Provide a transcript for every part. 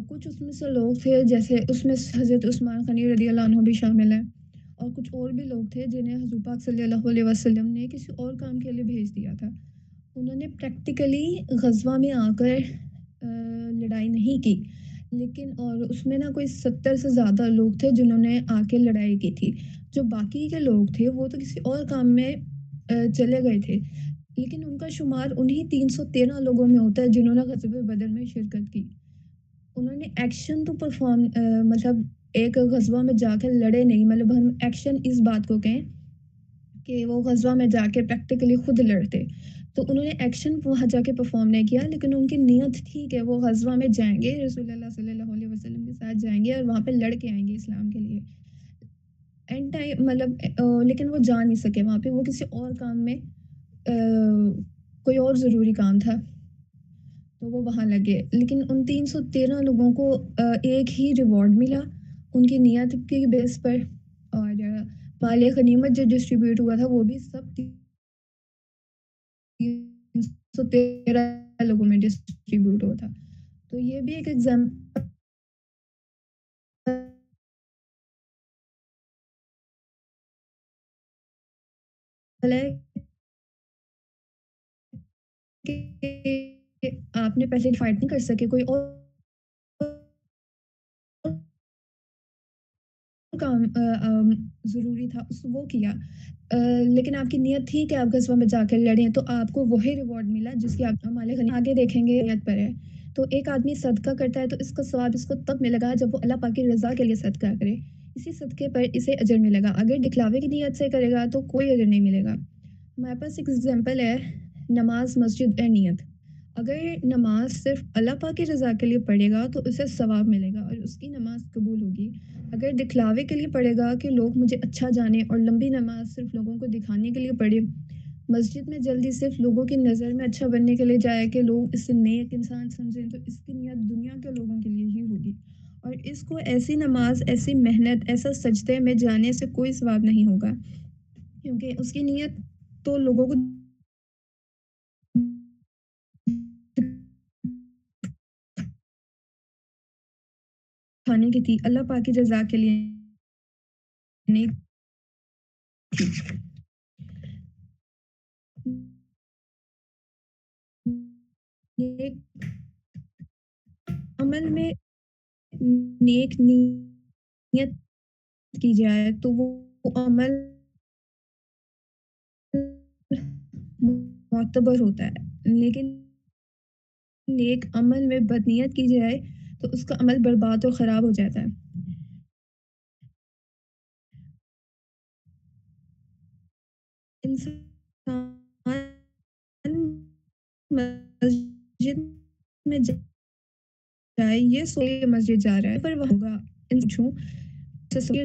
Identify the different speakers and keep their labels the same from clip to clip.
Speaker 1: کچھ اس میں سے لوگ تھے جیسے اس میں حضرت عثمان غنی رضی اللہ عنہ بھی شامل ہیں اور کچھ اور بھی لوگ تھے جنہیں حضور پاک صلی اللہ علیہ وسلم نے کسی اور کام کے لیے بھیج دیا تھا۔ انہوں نے پریکٹیکلی غزوہ میں آ کر لڑائی نہیں کی، لیکن اور اس میں نا کوئی 70 سے زیادہ لوگ تھے جنہوں نے آ کے لڑائی کی تھی۔ جو باقی کے لوگ تھے وہ تو کسی اور کام میں چلے گئے تھے، لیکن ان کا شمار انہیں 313 لوگوں میں ہوتا ہے جنہوں نے غزوہ بدر میں شرکت کی۔ انہوں نے ایکشن تو مطلب ایک غزوہ میں جا کے لڑے نہیں، مطلب ہم ایکشن اس بات کو کہیں کہ وہ غزوہ میں جا کے پریکٹیکلی خود لڑتے، تو انہوں نے ایکشن وہاں جا کے پرفارم نہیں کیا، لیکن ان کی نیت تھی کہ وہ غزوہ میں جائیں گے، رسول اللہ صلی اللہ علیہ وسلم کے ساتھ جائیں گے اور وہاں پہ لڑ کے آئیں گے اسلام کے لیے۔ اینڈ ٹائم لیکن وہ جا نہیں سکے وہاں پہ، وہ کسی اور کام میں آ، کوئی اور ضروری کام تھا تو وہ وہاں لگے، لیکن ان 313 لوگوں کو ایک ہی ریوارڈ ملا ان کی نیت کی بیس پر، اور مال غنیمت جو ڈسٹریبیوٹ ہوا تھا وہ بھی سب 313 لوگوں میں ڈسٹریبیوٹ ہوا تھا۔ تو یہ بھی ایک ایگزامپل ہے کہ آپ نے پہلے فائٹ نہیں کر سکے، کوئی اور کام ضروری تھا وہ کیا، لیکن آپ کی نیت تھی کہ آپ غزوہ میں جا کر لڑیں تو آپ کو وہی ریوارڈ ملا جس کی آپ مالک آگے دیکھیں گے نیت پر ہے۔ تو ایک آدمی صدقہ کرتا ہے تو اس کا ثواب اس کو تب ملے گا جب وہ اللہ پاک کی رضا کے لیے صدقہ کرے، اسی صدقے پر اسے اجر ملے گا، اگر دکھلاوے کی نیت سے کرے گا تو کوئی اجر نہیں ملے گا۔ ہمارے پاس ایک ایگزامپل ہے، نماز مسجد اور نیت۔ اگر نماز صرف اللہ پاک کی رضا کے لیے پڑھے گا تو اسے ثواب ملے گا اور اس کی نماز قبول ہوگی۔ اگر دکھلاوے کے لیے پڑھے گا کہ لوگ مجھے اچھا جانیں اور لمبی نماز صرف لوگوں کو دکھانے کے لیے پڑھے، مسجد میں جلدی صرف لوگوں کی نظر میں اچھا بننے کے لیے جائے کہ لوگ اس سے نیک انسان سمجھیں، تو اس کی نیت دنیا کے لوگوں کے لیے ہی ہوگی، اور اس کو ایسی نماز، ایسی محنت، ایسا سجدے میں جانے سے کوئی ثواب نہیں ہوگا، کیونکہ اس کی نیت تو لوگوں کو دکھانے کی تھی، اللہ پاک کی رضا کے لیے نہیں تھی۔ نیک عمل میں نیک نیت کی جائے تو وہ عمل معتبر ہوتا ہے، لیکن نیک عمل میں بدنیت کی جائے تو اس کا عمل برباد اور خراب ہو جاتا ہے۔ انسان مسجد میں جائے یہ سوچ مسجد جا رہا ہے پر وہ ہوگا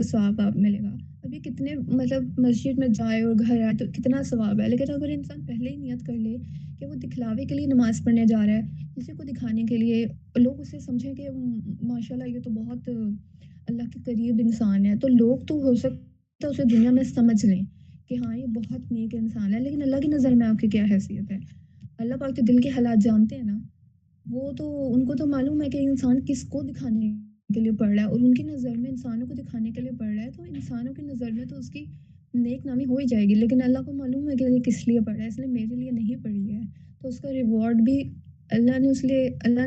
Speaker 1: ثواب آپ ملے گا، ابھی کتنے مطلب مسجد میں جائے اور گھر آئے تو کتنا ثواب ہے، لیکن اگر انسان پہلے ہی نیت کر لے کہ وہ دکھلاوے کے لیے نماز پڑھنے جا رہا ہے، کسی کو دکھانے کے لیے، لوگ اسے سمجھیں کہ ماشاء اللہ یہ تو بہت اللہ کے قریب انسان ہے، تو لوگ تو ہو سکتا ہے اسے دنیا میں سمجھ لیں کہ ہاں یہ بہت نیک انسان ہے، لیکن اللہ کی نظر میں آپ کی کیا حیثیت ہے؟ اللہ پاک تو دل کے حالات جانتے ہیں نا، وہ تو ان کو تو معلوم ہے کہ انسان کس کو دکھانے کے لیے پڑھ رہا ہے، اور ان کی نظر میں انسانوں کو دکھانے کے لیے پڑھ رہا ہے تو انسانوں کی نظر میں تو اس کی نیک نامی ہو ہی جائے گی، لیکن اللہ کو معلوم ہے کہ یہ کس لیے پڑھ رہا ہے، اس نے میرے لیے نہیں پڑھی ہے، تو اس کا ریوارڈ بھی اللہ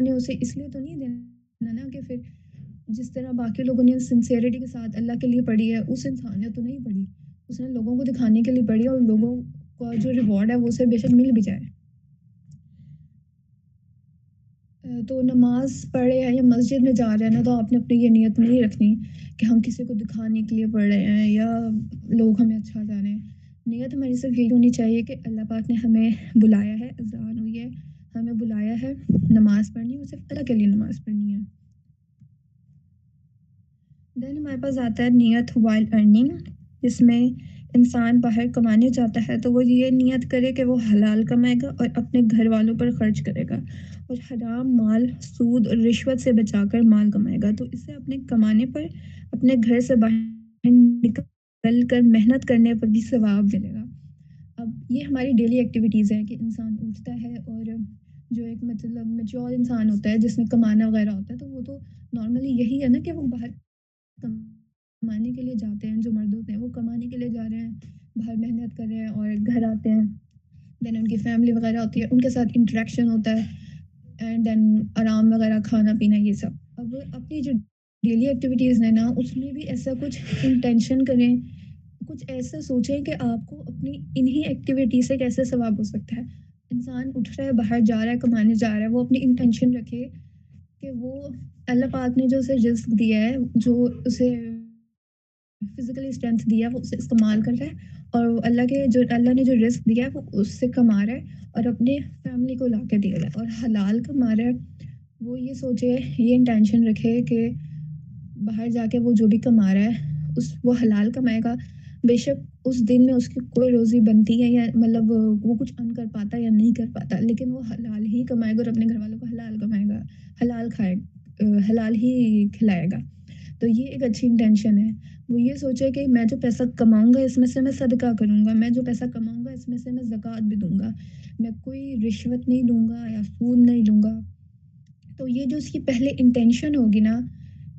Speaker 1: نے اسے اس لیے تو نہیں دینا نا کہ پھر جس طرح باقی لوگوں نے سنسیئرٹی کے ساتھ اللہ کے لیے پڑھی ہے، اس انسان نے تو نہیں پڑھی، اس نے لوگوں کو دکھانے کے لیے پڑھی اور لوگوں کا جو ریوارڈ ہے وہ اسے بے شک مل بھی جائے۔ تو نماز پڑھے ہیں یا مسجد میں جا رہے ہیں نا تو آپ نے اپنی یہ نیت نہیں رکھنی کہ ہم کسی کو دکھانے کے لیے پڑھ رہے ہیں یا لوگ ہمیں اچھا جانیں، نیت ہماری صرف یہی ہونی چاہیے کہ اللہ پاک نے ہمیں بلایا ہے، اذان ہوئی ہے، ہمیں بلایا ہے نماز پڑھنی، اور صرف اللہ کے لیے نماز پڑھنی ہے۔ دین ہمارے پاس آتا ہے نیت وائل ارننگ، جس میں انسان باہر کمانے جاتا ہے تو وہ یہ نیت کرے کہ وہ حلال کمائے گا اور اپنے گھر والوں پر خرچ کرے گا اور حرام مال، سود اور رشوت سے بچا کر مال کمائے گا، تو اسے اپنے کمانے پر، اپنے گھر سے باہر نکل کر محنت کرنے پر بھی ثواب ملے گا۔ اب یہ ہماری ڈیلی ایکٹیویٹیز ہیں کہ انسان اٹھتا ہے اور جو ایک مطلب میچور انسان ہوتا ہے جس نے کمانا وغیرہ ہوتا ہے، تو وہ تو نارملی یہی ہے نا کہ وہ باہر کمانے کے لیے جاتے ہیں، جو مرد ہوتے ہیں وہ کمانے کے لیے جا رہے ہیں، باہر محنت کر رہے ہیں اور گھر آتے ہیں، دین ان کی فیملی وغیرہ ہوتی ہے، ان کے ساتھ انٹریکشن ہوتا ہے، اینڈ دین آرام وغیرہ، کھانا پینا، یہ سب۔ اب اپنی جو ڈیلی ایکٹیویٹیز ہیں نا اس میں بھی ایسا کچھ انٹینشن کریں، کچھ ایسا سوچیں کہ آپ کو اپنی انہی ایکٹیویٹی سے کیسے ثواب ہو سکتا ہے۔ انسان اٹھ رہا ہے، باہر جا رہا ہے، کمانے جا رہا ہے، وہ اپنی انٹینشن رکھے کہ وہ اللہ پاک نے جو اسے رزق دیا ہے، جو اسے فزیکلی اسٹرینتھ دیا ہے، وہ اسے استعمال کر رہا ہے، اور اللہ نے جو رزق دیا ہے وہ اس سے کما رہا ہے اور اپنے فیملی کو لا کے دے رہا ہے اور حلال کما رہا ہے۔ وہ یہ سوچے، یہ انٹینشن رکھے کہ باہر جا کے وہ جو بھی کما رہا ہے وہ حلال کمائے گا، بے شک اس دن میں اس کی کوئی روزی بنتی ہے یا مطلب وہ کچھ ارن کر پاتا ہے یا نہیں کر پاتا، لیکن وہ حلال ہی کمائے گا اور اپنے گھر والوں کو حلال کمائے گا، حلال کھائے، حلال ہی کھلائے گا۔ تو یہ ایک اچھی انٹینشن ہے۔ وہ یہ سوچے کہ میں جو پیسہ کماؤں گا اس میں سے میں صدقہ کروں گا، میں جو پیسہ کماؤں گا اس میں سے میں زکوٰۃ بھی دوں گا، میں کوئی رشوت نہیں دوں گا یا سود نہیں لوں گا۔ تو یہ جو اس کی پہلے انٹینشن ہوگی نا،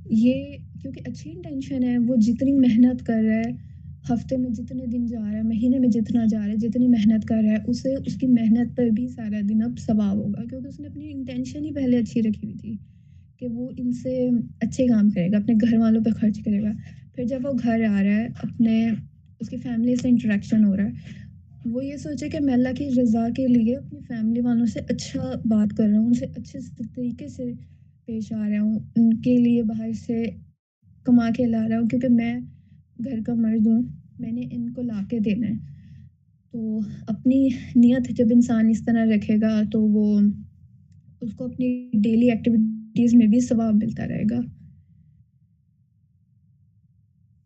Speaker 1: یہ کیونکہ اچھی انٹینشن ہے، وہ جتنی محنت کر رہا ہے، ہفتے میں جتنے دن جا رہا ہے، مہینے میں جتنا جا رہا ہے، جتنی محنت کر رہا ہے، اسے اس کی محنت پر بھی سارا دن اب ثواب ہوگا، کیونکہ اس نے اپنی انٹینشن ہی پہلے اچھی رکھی ہوئی تھی کہ وہ ان سے اچھے کام کرے گا، اپنے گھر والوں پہ خرچ کرے گا۔ پھر جب وہ گھر آ رہا ہے، اس کی فیملی سے انٹریکشن ہو رہا ہے، وہ یہ سوچے کہ میں اللہ کی رضا کے لیے اپنی فیملی والوں سے اچھا بات کر رہا ہوں، ان سے اچھے طریقے سے پیش آ رہا ہوں، ان کے لیے باہر سے کما کے لا رہا ہوں، کیونکہ میں گھر کا مرد ہوں، میں نے ان کو لا کے دینا ہے۔ تو اپنی نیت جب انسان اس طرح رکھے گا تو وہ اس کو اپنی ڈیلی ایکٹیویٹیز میں بھی ثواب ملتا رہے گا۔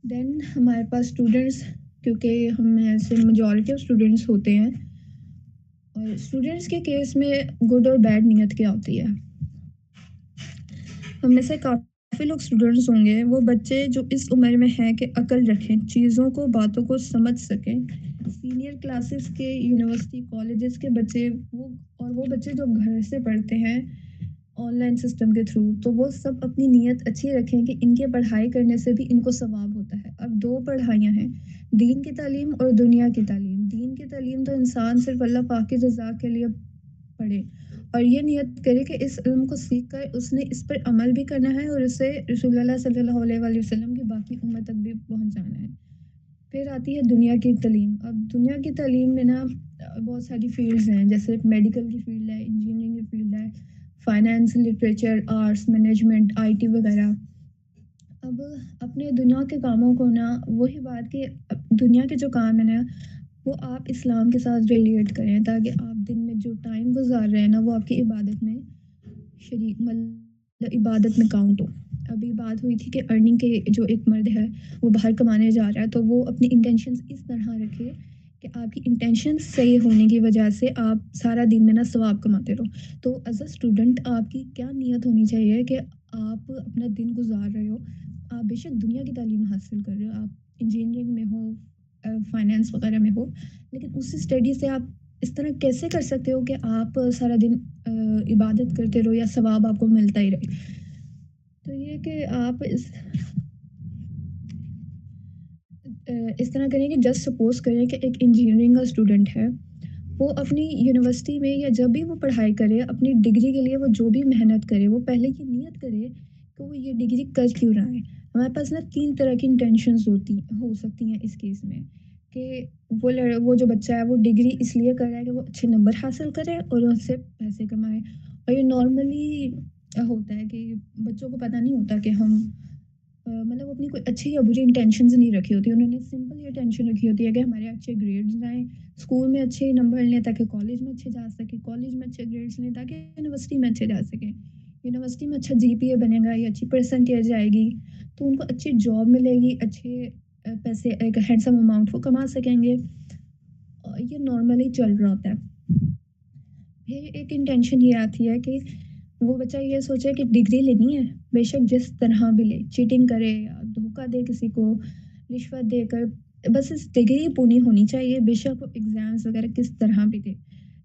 Speaker 1: دین ہمارے پاس اسٹوڈنٹس، کیونکہ ہم میں ایسے میجورٹی آف اسٹوڈنٹس ہوتے ہیں، اور اسٹوڈنٹس کے کیس میں گڈ اور بیڈ نیت کیا ہوتی ہے۔ ہم میں سے کافی لوگ اسٹوڈنٹس ہوں گے، وہ بچے جو اس عمر میں ہیں کہ عقل رکھیں، چیزوں کو، باتوں کو سمجھ سکیں، سینئر کلاسز کے، یونیورسٹی کالجز کے بچے، وہ بچے جو گھر سے پڑھتے ہیں آن لائن سسٹم کے تھرو، تو وہ سب اپنی نیت اچھی رکھیں کہ ان کے پڑھائی کرنے سے بھی ان کو ثواب ہوتا ہے۔ اب دو پڑھائیاں ہیں، دین کی تعلیم اور دنیا کی تعلیم۔ دین کی تعلیم تو انسان صرف اللہ پاک کی رضا کے لیے پڑھے اور یہ نیت کرے کہ اس علم کو سیکھ کر اس نے اس پر عمل بھی کرنا ہے اور اسے رسول اللہ صلی اللہ علیہ وآلہ وسلم کی باقی امت تک بھی پہنچانا ہے۔ پھر آتی ہے دنیا کی تعلیم۔ اب دنیا کی تعلیم میں نا بہت ساری فیلڈز ہیں، جیسے میڈیکل کی فیلڈ ہے، انجینئرنگ کی فیلڈ ہے، finance, literature, arts, management, I T وغیرہ۔ اب اپنے دنیا کے کاموں کو نا، وہی بات کہ دنیا کے جو کام ہیں نا وہ آپ اسلام کے ساتھ ریلیٹ کریں، تاکہ آپ دن میں جو ٹائم گزار رہے ہیں نا وہ آپ کی عبادت میں مطلب عبادت میں کاؤنٹ ہو۔ ابھی بات ہوئی تھی کہ ارننگ کے جو ایک مرد ہے وہ باہر کمانے جا رہا ہے، تو وہ اپنی انٹینشنز اس طرح رکھے کہ آپ کی انٹینشن صحیح ہونے کی وجہ سے آپ سارا دن میں نا ثواب کماتے رہو۔ تو ایز اے اسٹوڈنٹ آپ کی کیا نیت ہونی چاہیے کہ آپ اپنا دن گزار رہے ہو، آپ بے شک دنیا کی تعلیم حاصل کر رہے ہو، آپ انجینئرنگ میں ہو، فائنینس وغیرہ میں ہو، لیکن اس اسٹڈی سے آپ اس طرح کیسے کر سکتے ہو کہ آپ سارا دن عبادت کرتے رہو یا ثواب آپ کو ملتا ہی رہے۔ تو یہ کہ آپ اس طرح کریں کہ جسٹ سپوز کریں کہ ایک انجینئرنگ کا اسٹوڈنٹ ہے، وہ اپنی یونیورسٹی میں یا جب بھی وہ پڑھائی کرے، اپنی ڈگری کے لیے وہ جو بھی محنت کرے، وہ پہلے کی نیت کرے کہ وہ یہ ڈگری کر کیوں رہا ہے۔ ہمارے پاس نا 3 طرح کی انٹینشنز ہو سکتی ہیں اس کیس میں، کہ وہ جو بچہ ہے وہ ڈگری اس لیے کر رہا ہے کہ وہ اچھے نمبر حاصل کرے اور اس سے پیسے کمائے، اور یہ نارملی ہوتا ہے کہ بچوں کو پتہ نہیں ہوتا کہ ہم مطلب اپنی کوئی اچھی یا بری انٹینشنز نہیں رکھی ہوتی، انہوں نے سمپل یہ ٹینشن رکھی ہوتی ہے کہ ہمارے اچھے گریڈز آئیں، اسکول میں اچھے نمبر لیں تاکہ کالج میں اچھے جا سکیں، کالج میں اچھے گریڈز لیں تاکہ یونیورسٹی میں اچھے جا سکیں، یونیورسٹی میں اچھا جی پی اے بنے گا یا اچھی پرسنٹیج آئے گی تو ان کو اچھی جاب ملے گی، اچھے پیسے، ایک ہینڈسم اماؤنٹ وہ کما سکیں گے، اور یہ نارملی چل رہا ہوتا ہے۔ پھر ایک انٹینشن یہ آتی ہے کہ وہ بچہ یہ سوچے کہ ڈگری لینی ہے، بے شک جس طرح بھی لے، چیٹنگ کرے یا دھوکہ دے کسی کو، رشوت دے کر، بس اس ڈگری پونی ہونی چاہیے، بے شک وہ ایگزامس وغیرہ کس طرح بھی دے،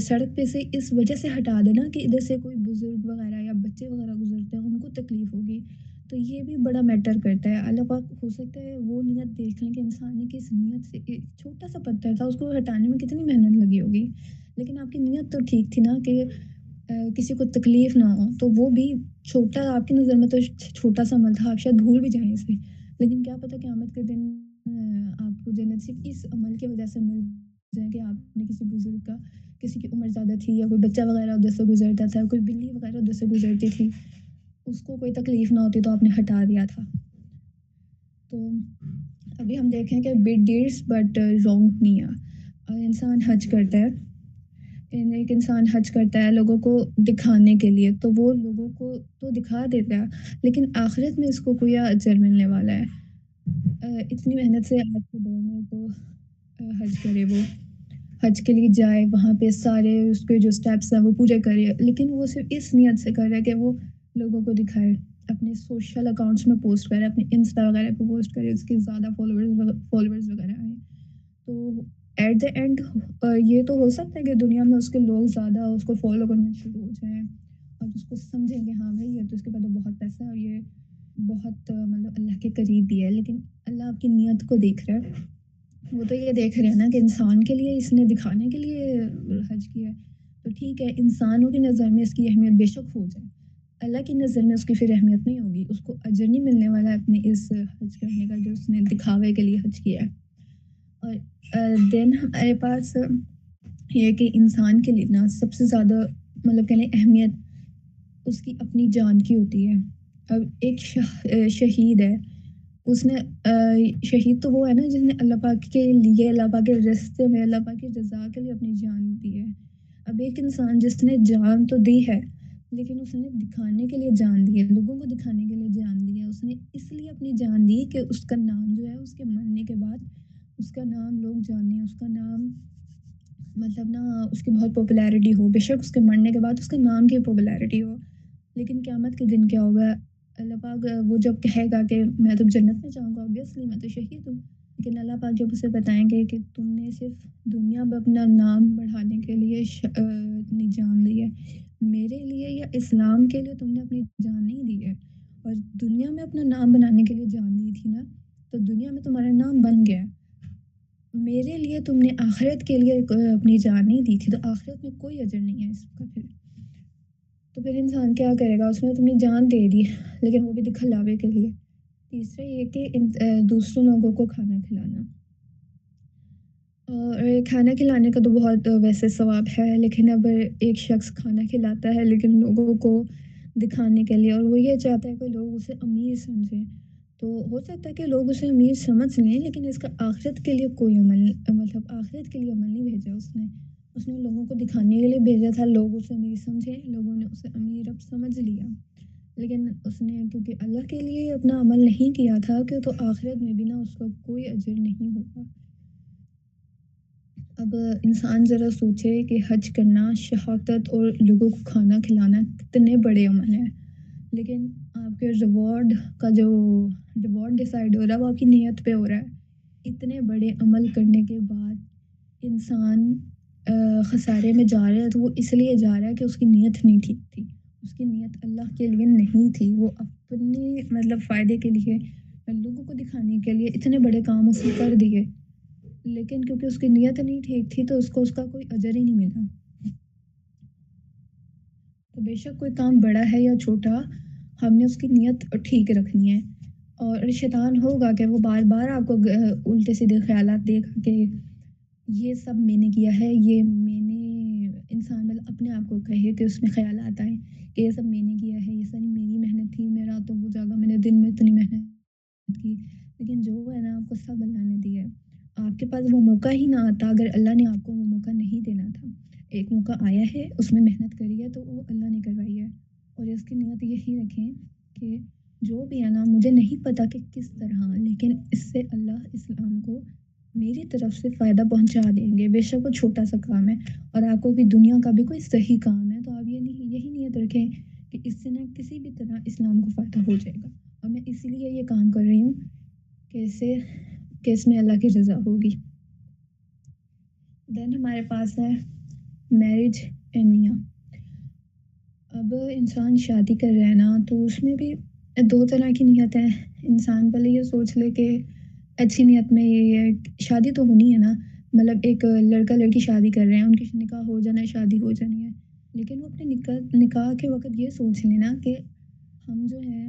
Speaker 1: سڑک پہ سے اس وجہ سے ہٹا دینا کہ ادھر سے کوئی بزرگ وغیرہ یا بچے وغیرہ گزرتے ہیں ان کو تکلیف ہوگی، تو یہ بھی بڑا میٹر کرتا ہے۔ اللہ پاک ہو سکتا ہے وہ نیت دیکھ لیں کہ انسان نے کس نیت سے، ایک چھوٹا سا پتھر تھا اس کو ہٹانے میں کتنی محنت لگی ہوگی، لیکن آپ کی نیت تو ٹھیک تھی نا کہ کسی کو تکلیف نہ ہو، تو وہ بھی چھوٹا آپ کی نظر میں تو چھوٹا سا عمل تھا، آپ شاید بھول بھی جائیں اسے، لیکن کیا پتہ قیامت کے دن آپ کو جنت صرف اس عمل کی وجہ سے مل جائے کہ آپ نے کسی بزرگ کا، کسی کی عمر زیادہ تھی یا کوئی بچہ وغیرہ ادھر سے گزرتا تھا، کوئی بلی وغیرہ ادھر سے گزرتی تھی، اس کو کوئی تکلیف نہ ہوتی تو آپ نے ہٹا دیا تھا۔ تو ابھی ہم دیکھیں کہ بگ ڈیڈس بٹ رانگ نیہ، اور انسان حج کرتا ہے، ایک انسان حج کرتا ہے لوگوں کو دکھانے کے لیے، تو وہ لوگوں کو تو دکھا دیتا ہے لیکن آخرت میں اس کو کوئی اجر ملنے والا ہے۔ اتنی محنت سے آج کے دور میں تو حج کرے، وہ حج کے لیے جائے، وہاں پہ سارے اس کے جو اسٹیپس ہیں وہ پورے کرے، لیکن وہ صرف اس نیت سے کر رہا ہے کہ وہ لوگوں کو دکھائے، اپنے سوشل اکاؤنٹس میں پوسٹ کرے، اپنے انسٹا وغیرہ پہ پوسٹ کرے، اس کے زیادہ فالوورز وغیرہ آئیں، تو ایٹ دا اینڈ یہ تو ہو سکتا ہے کہ دنیا میں اس کے لوگ زیادہ اس کو فالو کرنا شروع ہو جائیں اور اس کو سمجھیں کہ ہاں بھائی یہ تو اس کے پاس بہت پیسہ ہے اور یہ بہت مطلب اللہ کے قریب بھی ہے، لیکن اللہ آپ کی نیت کو دیکھ رہا ہے۔ وہ تو یہ دیکھ رہے ہیں نا کہ انسان کے لیے اس نے دکھانے کے لیے حج کیا ہے، تو ٹھیک ہے انسانوں کی نظر میں اس کی اہمیت بے شک ہو جائے، اللہ کی نظر میں اس کی پھر اہمیت نہیں ہوگی، اس کو اجر نہیں ملنے والا ہے اپنے اس حج کرنے کا جو اس نے دکھاوے کے لیے حج کیا ہے۔ اور دین ہمارے پاس یہ کہ انسان کے لیے نا سب سے زیادہ مطلب کہہ لیں اہمیت اس کی اپنی جان کی ہوتی ہے۔ اب ایک شہید ہے، اس نے شہید تو وہ ہے نا جس نے اللہ پاک کے لیے، اللہ پاک کے راستے میں، اللہ پاک کی رضا کے لیے اپنی جان دی ہے۔ اب ایک انسان جس نے جان تو دی ہے لیکن اس نے دکھانے کے لیے جان دی ہے، لوگوں کو دکھانے کے لیے جان دی ہے، اس نے اس لیے اپنی جان دی کہ اس کا نام جو ہے اس کے مرنے کے بعد اس کا نام لوگ جانیں، اس کا نام مطلب نا اس کی بہت پاپولیرٹی ہو، بے شک اس کے مرنے کے بعد اس کے نام کی پاپولیرٹی ہو، لیکن قیامت کے دن کیا ہوگا؟ اللہ پاک وہ جب کہے گا کہ میں تو جنت میں جاؤں گا، اوبیسلی میں تو شہید ہوں، لیکن اللہ پاک جب اسے بتائیں گے کہ تم نے صرف دنیا میں اپنا نام بڑھانے کے لیے اپنی جان دی ہے، میرے لیے یا اسلام کے لیے تم نے اپنی جان نہیں دی ہے، اور دنیا میں اپنا نام بنانے کے لیے جان دی تھی نا، تو دنیا میں تمہارا نام بن گیا، میرے لیے تم نے آخرت کے لیے اپنی جان نہیں دی تھی، تو آخرت میں کوئی اجر نہیں ہے اس کا پھر، تو پھر انسان کیا کرے گا؟ اس نے اپنی جان دے دی لیکن وہ بھی دکھلاوے کے لیے۔ تیسرا یہ کہ دوسرے لوگوں کو کھانا کھلانا، اور کھانا کھلانے کا تو بہت ویسے ثواب ہے، لیکن اب ایک شخص کھانا کھلاتا ہے لیکن لوگوں کو دکھانے کے لیے، اور وہ یہ چاہتا ہے کہ لوگ اسے امیر سمجھیں، تو ہو سکتا ہے کہ لوگ اسے امیر سمجھ لیں لیکن اس کا آخرت کے لیے کوئی عمل، مطلب آخرت کے لیے عمل نہیں بھیجا اس نے لوگوں کو دکھانے کے لیے بھیجا تھا، لوگ اسے امیر سمجھے، لوگوں نے اسے امیر اب سمجھ لیا، لیکن اس نے کیونکہ اللہ کے لیے اپنا عمل نہیں کیا تھا کہ تو آخرت میں بھی نا اس کا کوئی اجر نہیں ہوگا۔ اب انسان ذرا سوچے کہ حج کرنا، شہادت اور لوگوں کو کھانا کھلانا کتنے بڑے عمل ہیں، لیکن آپ کے ریوارڈ کا جو ریوارڈ ڈیسائیڈ ہو رہا ہے وہ آپ کی نیت پہ ہو رہا ہے۔ اتنے بڑے عمل کرنے کے بعد انسان خسارے میں جا رہا ہے تو وہ اس لیے جا رہا ہے کہ اس کی نیت نہیں ٹھیک تھی، اس کی نیت اللہ کے لیے نہیں تھی، وہ اپنے مطلب فائدے کے لیے، لوگوں کو دکھانے کے لیے اتنے بڑے کام اس نے کر دیے، لیکن کیونکہ اس کی نیت نہیں ٹھیک تھی تو اس کو اس کا کوئی اجر ہی نہیں ملا۔ تو بے شک کوئی کام بڑا ہے یا چھوٹا، ہم نے اس کی نیت ٹھیک رکھنی ہے، اور شیطان ہوگا کہ وہ بار بار آپ کو الٹے سیدھے خیالات دے گا کہ یہ سب میں نے کیا ہے، یہ میں نے، انسان مطلب اپنے آپ کو کہے کہ اس میں خیالات آئیں کہ یہ سب میں نے کیا ہے، یہ ساری میری محنت تھی، میں راتوں کو جاگا، میں نے دن میں اتنی محنت کی، لیکن جو ہے نا آپ کو سب اللہ نے دیا ہے، آپ کے پاس وہ موقع ہی نہ آتا اگر اللہ نے آپ کو وہ موقع نہیں دینا تھا، ایک موقع آیا ہے اس میں محنت کری ہے تو وہ اللہ نے کروائی ہے، اور اس کی نیت یہی رکھیں کہ جو بھی ہے نا مجھے نہیں پتا کہ کس طرح، لیکن اس سے اللہ اسلام کو میری طرف سے فائدہ پہنچا دیں گے، بے شک وہ چھوٹا سا کام ہے، اور آپ کو بھی دنیا کا بھی کوئی صحیح کام ہے تو آپ یہی نیت رکھیں کہ اس سے نہ کسی بھی طرح اسلام کو فائدہ ہو جائے گا، اور میں اسی لیے یہ کام کر رہی ہوں کہ اس میں اللہ کی رضا ہوگی۔ دین ہمارے پاس ہے میرج اینڈ نیا۔ اب انسان شادی کر رہا ہے نا تو اس میں بھی 2 طرح کی نیت ہے۔ انسان پہلے یہ سوچ لے کہ اچھی نیت میں یہ ہے شادی تو ہونی ہے نا، مطلب ایک لڑکا لڑکی شادی کر رہے ہیں، ان کی نکاح ہو جانا ہے، شادی ہو جانی ہے، لیکن وہ اپنے نکاح کے وقت یہ سوچ لینا کہ ہم جو ہے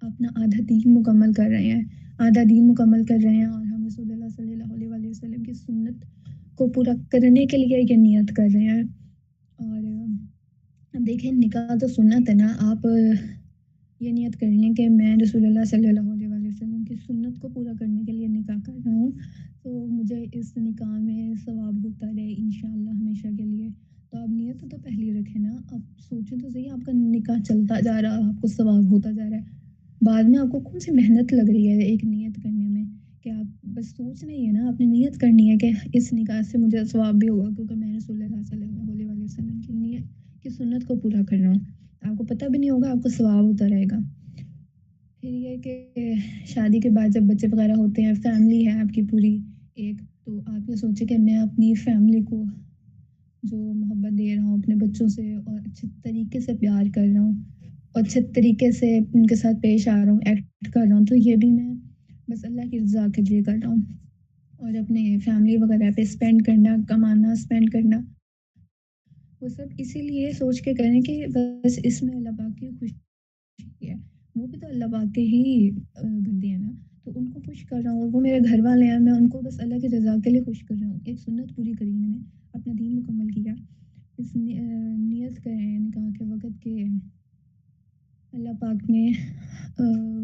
Speaker 1: اپنا آدھا دین مکمل کر رہے ہیں، آدھا دین مکمل کر رہے ہیں اور ہم رسول اللہ صلی اللہ علیہ وآلہ وسلم کی سنت کو پورا کرنے کے لیے یہ نیت کر رہے ہیں۔ اور اب دیکھیں نکاح تو سنت ہے نا، آپ یہ نیت کر لیں کہ میں رسول اللہ صلی اللہ علیہ وآلہ وسلم کی سنت کو پورا کرنے کے لیے نکاح کر رہا ہوں، تو مجھے اس نکاح میں ثواب ہوتا رہے انشاءاللہ ہمیشہ کے لیے۔ تو آپ نیت تو پہلے رکھیں نا، آپ سوچیں تو صحیح، آپ کا نکاح چلتا جا رہا ہے، آپ کو ثواب ہوتا جا رہا ہے، بعد میں آپ کو کون سی محنت لگ رہی ہے ایک نیت کرنے میں، کہ آپ بس سوچ نہیں ہے نا، آپ نے نیت کرنی ہے کہ اس نکاح سے مجھے ثواب بھی ہوگا کیونکہ میں رسول اللہ صلی اللہ علیہ وآلہ وسلم کی نیت کی سنت کو پورا کر رہا ہوں، آپ کو پتہ بھی نہیں ہوگا، آپ کو ثواب ہوتا رہے گا۔ پھر یہ کہ شادی کے بعد جب بچے وغیرہ ہوتے ہیں، فیملی ہے آپ کی پوری ایک، تو آپ یہ سوچیں کہ میں اپنی فیملی کو جو محبت دے رہا ہوں اپنے بچوں سے اور اچھے طریقے سے پیار کر رہا ہوں اور اچھے طریقے سے ان کے ساتھ پیش آ رہا ہوں، ایکٹ کر رہا ہوں، تو یہ بھی میں بس اللہ کی رضا کے لیے کر رہا ہوں، اور اپنے فیملی وغیرہ پہ اسپینڈ کرنا، کمانا، اسپینڈ کرنا، وہ سب اسی لیے سوچ کے کریں کہ بس اس میں اللہ پاک کی خوشی ہے، وہ بھی تو اللہ پاک کے ہی بندے ہیں نا، تو ان کو خوش کر رہا ہوں، اور وہ میرے گھر والے ہیں، میں ان کو بس اللہ کی رضا کے لیے خوش کر رہا ہوں، ایک سنت پوری کری میں نے، اپنا دین مکمل کیا، اس نیت کریں نکاح کے وقت کہ اللہ پاک نے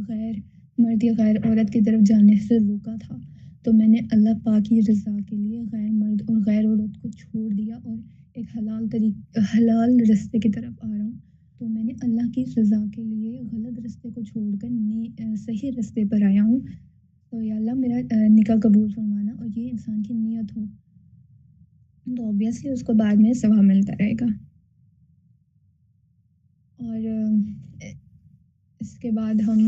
Speaker 1: غیر مرد یا غیر عورت کی طرف جانے سے روکا تھا، تو میں نے اللہ پاک کی رضا کے لیے غیر مرد اور غیر عورت کو چھوڑ دیا اور ایک حلال رستے کی طرف آ رہا ہوں، تو میں نے اللہ کی رضا کے لیے غلط رستے کو چھوڑ کر صحیح رستے پر آیا ہوں، تو یا اللہ میرا نکاح قبول فرمانا، اور یہ انسان کی نیت ہو تو اوبیسلی اس کو بعد میں ثواب ملتا رہے گا۔ اور اس کے بعد ہم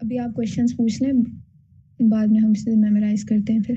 Speaker 1: ابھی آپ کویشچنس پوچھ لیں، بعد میں ہم اسے میمورائز کرتے ہیں پھر۔